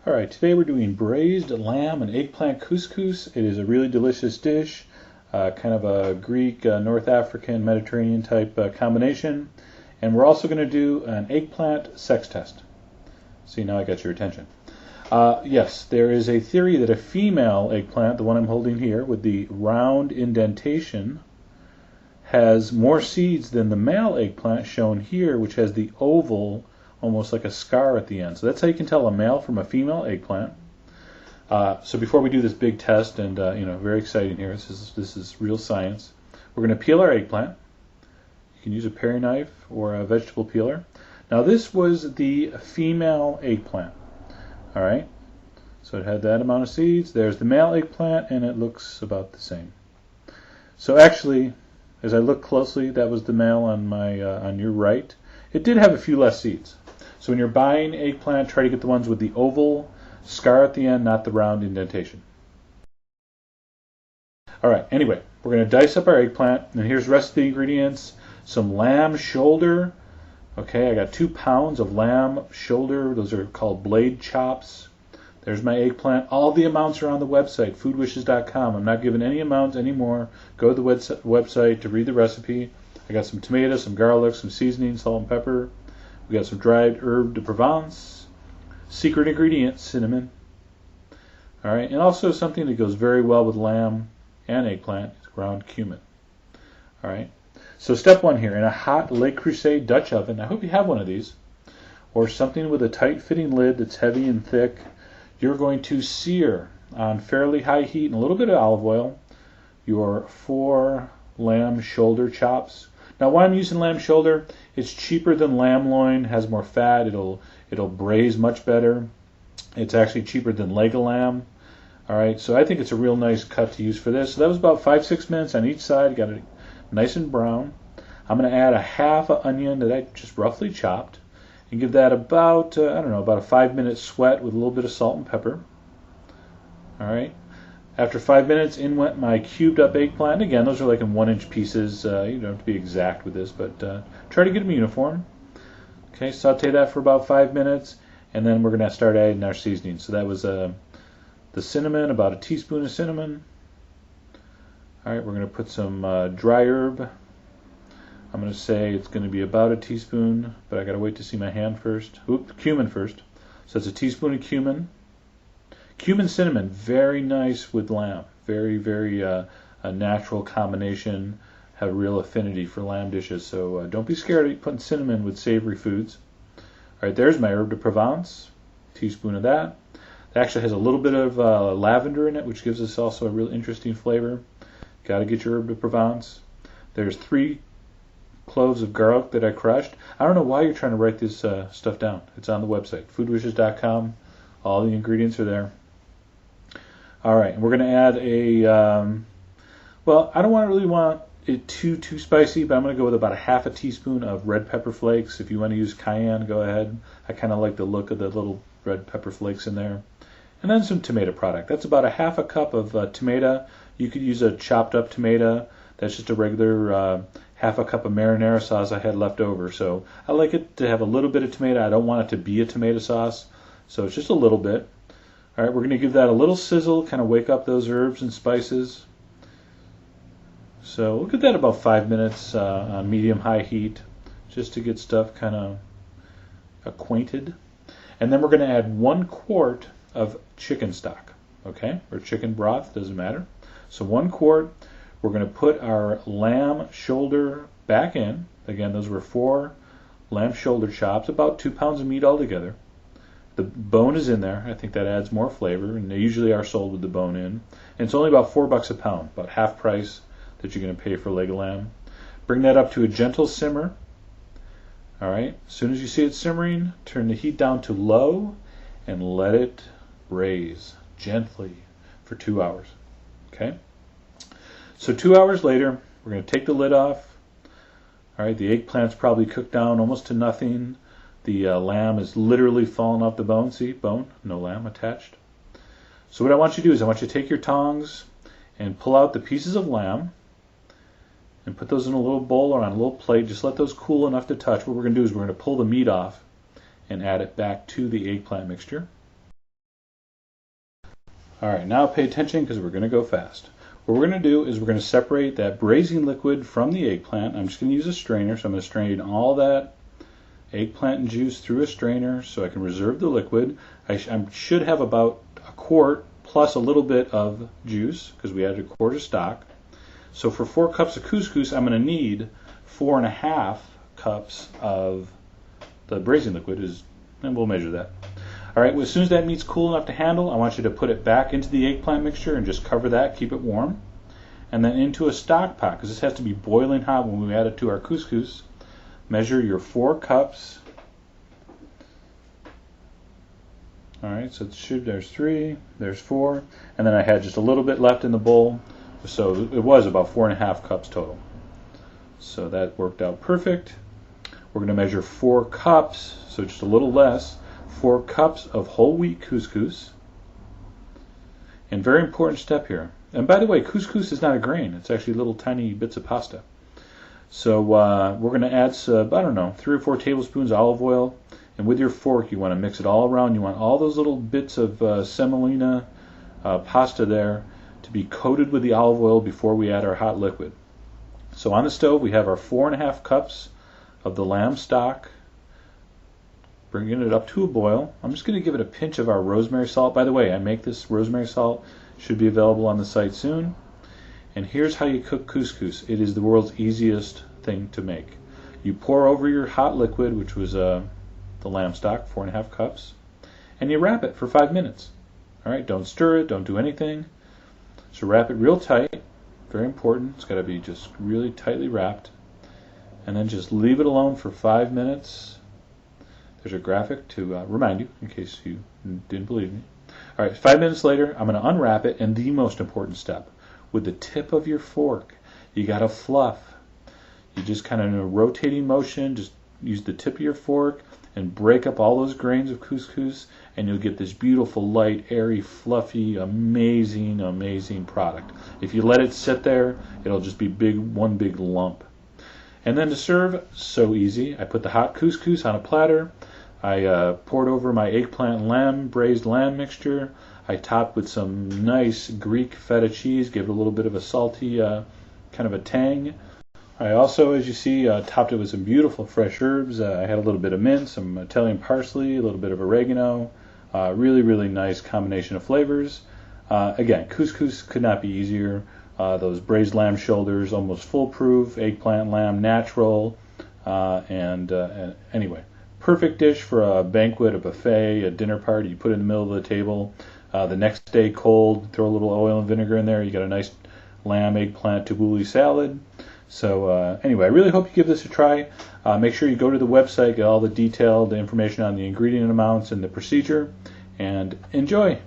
Alright, today we're doing braised lamb and eggplant couscous. It is a really delicious dish, kind of a Greek, North African, Mediterranean type combination. And we're also going to do an eggplant sex test. See, now I got your attention. Yes, there is a theory that a female eggplant, the one I'm holding here with the round indentation, has more seeds than the male eggplant shown here, which has the oval, almost like a scar at the end. So that's how you can tell a male from a female eggplant. So before we do this big test, and very exciting here, this is real science. We're going to peel our eggplant. You can use a paring knife or a vegetable peeler. Now this was the female eggplant. All right, so it had that amount of seeds. There's the male eggplant, and it looks about the same. So actually, as I look closely, that was the male on my on your right. It did have a few less seeds. So when you're buying eggplant, try to get the ones with the oval scar at the end, not the round indentation. All right, anyway, we're going to dice up our eggplant, and here's the rest of the ingredients. Some lamb shoulder. Okay, I got 2 pounds of lamb shoulder. Those are called blade chops. There's my eggplant. All the amounts are on the website, foodwishes.com. I'm not giving any amounts anymore. Go to the website to read the recipe. I got some tomatoes, some garlic, some seasoning, salt and pepper. We got some dried herb de Provence. Secret ingredient, cinnamon. All right, and also something that goes very well with lamb and eggplant is ground cumin. All right. So step 1 here, in a hot Le Creuset Dutch oven, I hope you have one of these, or something with a tight-fitting lid that's heavy and thick, you're going to sear on fairly high heat and a little bit of olive oil your 4 lamb shoulder chops. Now why I'm using lamb shoulder, it's cheaper than lamb loin, has more fat, it'll braise much better. It's actually cheaper than leg of lamb. All right, so I think it's a real nice cut to use for this. So that was about 5-6 minutes on each side, got it nice and brown. I'm going to add a half an onion that I just roughly chopped and give that about, about a 5-minute sweat with a little bit of salt and pepper. All right. After 5 minutes, in went my cubed up eggplant. Again, those are like in 1-inch pieces. You don't have to be exact with this, but try to get them uniform. Okay, saute that for about 5 minutes, and then we're going to start adding our seasoning. So that was the cinnamon, about a teaspoon of cinnamon. All right, we're going to put some dry herb. I'm going to say it's going to be about a teaspoon, but I got to wait to see my hand first. Oop, cumin first. So it's a teaspoon of cumin. Cumin cinnamon, very nice with lamb. Very, very a natural combination. Have real affinity for lamb dishes. So don't be scared of putting cinnamon with savory foods. All right, there's my herb de Provence. Teaspoon of that. It actually has a little bit of lavender in it, which gives us also a real interesting flavor. Got to get your herb de Provence. There's 3 cloves of garlic that I crushed. I don't know why you're trying to write this stuff down. It's on the website, foodwishes.com. All the ingredients are there. All right, and we're going to add a, I don't really want it too spicy, but I'm going to go with about a half a teaspoon of red pepper flakes. If you want to use cayenne, go ahead. I kind of like the look of the little red pepper flakes in there. And then some tomato product. That's about a half a cup of tomato. You could use a chopped up tomato. That's just a regular half a cup of marinara sauce I had left over. So I like it to have a little bit of tomato. I don't want it to be a tomato sauce. So it's just a little bit. All right, we're going to give that a little sizzle, kind of wake up those herbs and spices. So we'll give that about 5 minutes on medium-high heat, just to get stuff kind of acquainted. And then we're going to add 1 quart of chicken stock, okay, or chicken broth, doesn't matter. So 1 quart. We're going to put our lamb shoulder back in. Again, those were 4 lamb shoulder chops, about 2 pounds of meat altogether. The bone is in there. I think that adds more flavor, and they usually are sold with the bone in. And it's only about $4 a pound, about half price that you're going to pay for leg of lamb. Bring that up to a gentle simmer. All right. As soon as you see it simmering, turn the heat down to low and let it braise gently for 2 hours. Okay. So 2 hours later, we're going to take the lid off. All right, the eggplant's probably cooked down almost to nothing. The lamb is literally fallen off the bone. See, bone, no lamb attached. So what I want you to do is I want you to take your tongs and pull out the pieces of lamb and put those in a little bowl or on a little plate. Just let those cool enough to touch. What we're going to do is we're going to pull the meat off and add it back to the eggplant mixture. All right, now pay attention because we're going to go fast. What we're going to do is we're going to separate that braising liquid from the eggplant. I'm just going to use a strainer, so I'm going to strain all that eggplant juice through a strainer so I can reserve the liquid. I should have about a quart plus a little bit of juice because we added a quart of stock. So for 4 cups of couscous, I'm going to need 4.5 cups of the braising liquid, and we'll measure that. All right, well, as soon as that meat's cool enough to handle, I want you to put it back into the eggplant mixture and just cover that, keep it warm. And then into a stock pot, because this has to be boiling hot when we add it to our couscous. Measure your 4 cups. All right, so there's 3, there's 4, and then I had just a little bit left in the bowl, so it was about 4.5 cups total. So that worked out perfect. We're going to measure 4 cups, so just a little less, 4 cups of whole wheat couscous. And very important step here. And by the way, couscous is not a grain. It's actually little tiny bits of pasta. So we're going to add, I don't know, 3 or 4 tablespoons of olive oil. And with your fork, you want to mix it all around. You want all those little bits of semolina pasta there to be coated with the olive oil before we add our hot liquid. So on the stove, we have our 4.5 cups of the lamb stock, bringing it up to a boil. I'm just going to give it a pinch of our rosemary salt. By the way, I make this rosemary salt. Should be available on the site soon. And here's how you cook couscous. It is the world's easiest thing to make. You pour over your hot liquid, which was the lamb stock, 4.5 cups, and you wrap it for 5 minutes. All right, don't stir it, don't do anything. So wrap it real tight. Very important. It's got to be just really tightly wrapped. And then just leave it alone for 5 minutes. There's a graphic to remind you, in case you didn't believe me. All right, 5 minutes later, I'm going to unwrap it, and the most important step, with the tip of your fork, you got to fluff. You just kind of in a rotating motion, just use the tip of your fork and break up all those grains of couscous, and you'll get this beautiful, light, airy, fluffy, amazing, amazing product. If you let it sit there, it'll just be one big lump. And then to serve, so easy. I put the hot couscous on a platter. I poured over my eggplant braised lamb mixture. I topped with some nice Greek feta cheese, gave it a little bit of a salty kind of a tang. I also, as you see, topped it with some beautiful fresh herbs. I had a little bit of mint, some Italian parsley, a little bit of oregano. Really, really nice combination of flavors. Again, couscous could not be easier. Those braised lamb shoulders, almost foolproof. Eggplant lamb, natural. Anyway, perfect dish for a banquet, a buffet, a dinner party. You put it in the middle of the table. The next day cold, throw a little oil and vinegar in there. You got a nice lamb, eggplant, tabbouleh salad. So anyway, I really hope you give this a try. Make sure you go to the website, get all the detailed information on the ingredient amounts and the procedure, and enjoy.